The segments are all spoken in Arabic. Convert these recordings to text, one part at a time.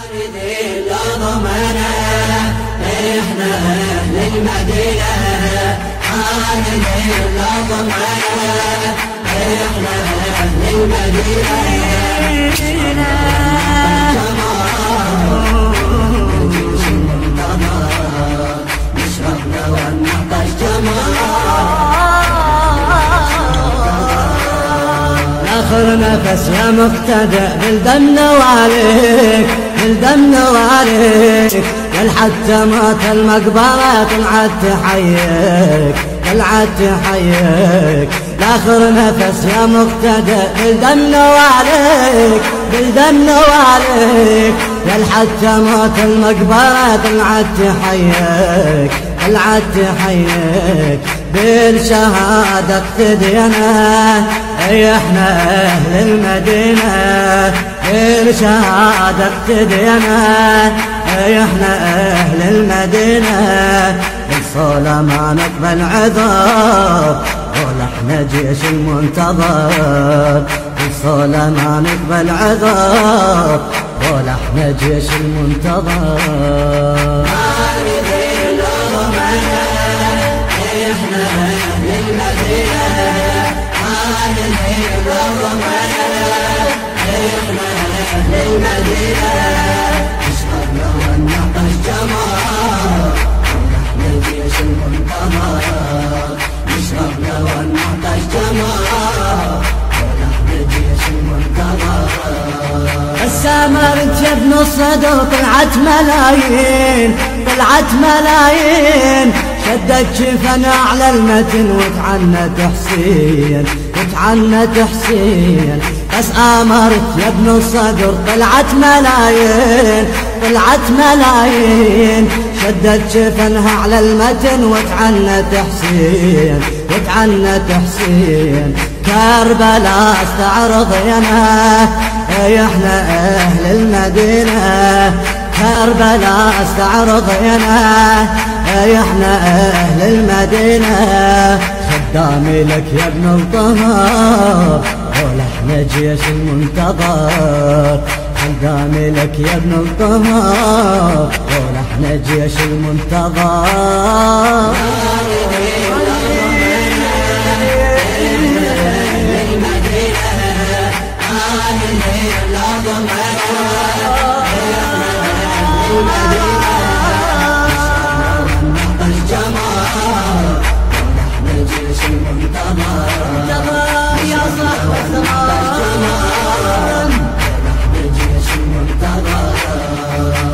احنا اهل المدينة عالمين لا ضمانة، احنا اهل المدينة نشربنا ونعطش آخر نفس يا مقتدى بالدم وعليك بالدم وعليك، قال حتى مات المقبرة طلعت تحييك طلعت تحييك، لاخر نفس يا مقتدى بالدم وعليك بالدم وعليك، قال حتى مات المقبرة طلعت تحييك طلعت تحييك، بالشهادة اقتدينا احنا اهل المدينة، بالشهادة اقتدينا احنا اهل المدينة، بالصولة ما نقبل عذاب ولا احنا جيش المنتظر، بالصولة ما نقبل عذاب ولا احنا جيش المنتظر. احنا اهل المدينة عالمين لا ضمانة، احنا اهل المدينة نشربنا ونعطش جمال ونحن الجيش المنتظر، نشربنا ونعطش جمال ونحن الجيش المنتظر. السمر انت يا ابن الصدر طلعت ملايين طلعت ملايين، شدت شفنا على المتن وتعنت حسين وتعنت حسين، بس امرت يا ابن الصدر طلعت ملايين طلعت ملايين، شدت شفنها على المتن وتعنت حسين وتعنت حسين، كربلاء استعرض ينا احنا اهل المدينة، كربلاء استعرض ينا احنا اهل المدينة، خدامي لك يا ابن الطهر ولا احنا جيش المنتظر، خدامي لك يا ابن الطهر ولا احنا جيش المنتظر.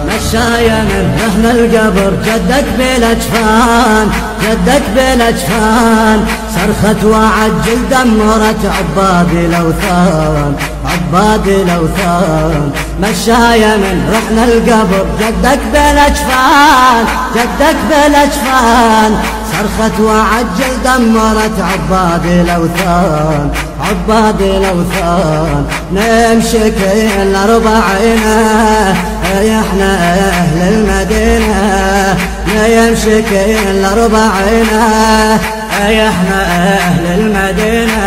مشايا من رهن القبر جدك بالاجفان جدك بالاجفان، صرخت وعجل دمرت عباد الاوثان عباد الاوثان، مشايا من رهن القبر جدك بالاجفان جدك بالاجفان، صرخت وعجل دمرت عباد الاوثان عباد الاوثان، نمشي كل اربعينا احنا اهل المدينة، نمشي كل اربعينا احنا اهل المدينة،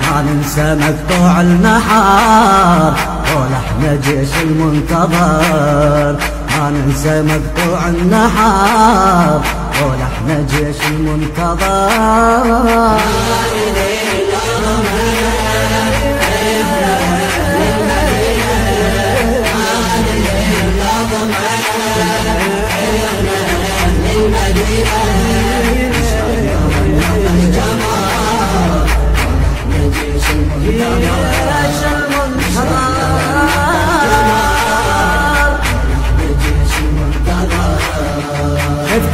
ما ننسى مقطوع النحار ولا احنا جيش المنتظر، ما ننسى مقطوع النحار ولا احنا جيش المنتظر.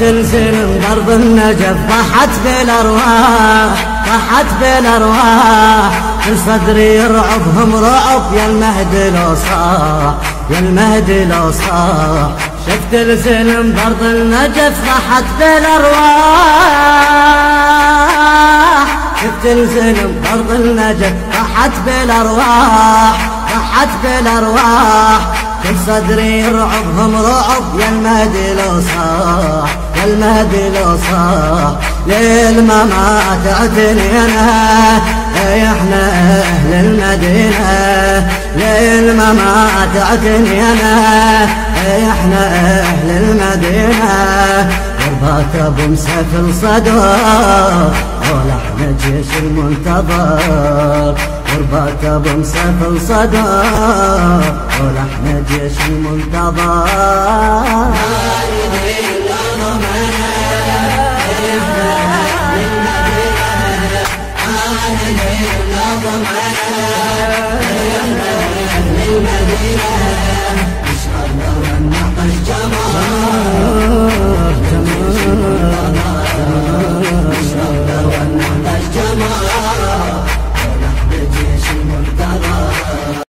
تنزل ضرب النجف ضحت بالارواح ضحت بالارواح، في صدري يرعبهم رعب يا المهدي لو صاح يا المهدي لو صاح، شفت الزلم ضرب النجف ضحت بالارواح، شفت الزلم ضرب النجف ضحت بالارواح ضحت بالارواح، في صدري يرعبهم رعب يا المهدي لو صاح يا المهدي لو صاح، ليل ما مات اعتنينا احنا اهل المدينة للممات اعتنينا، احنا اهل المدينة غربات ابو مسافر صدر ولحن الجيش المنتظر، غربات ابو مسافر صدر ولحن الجيش المنتظر. المدينة أشهد لو أن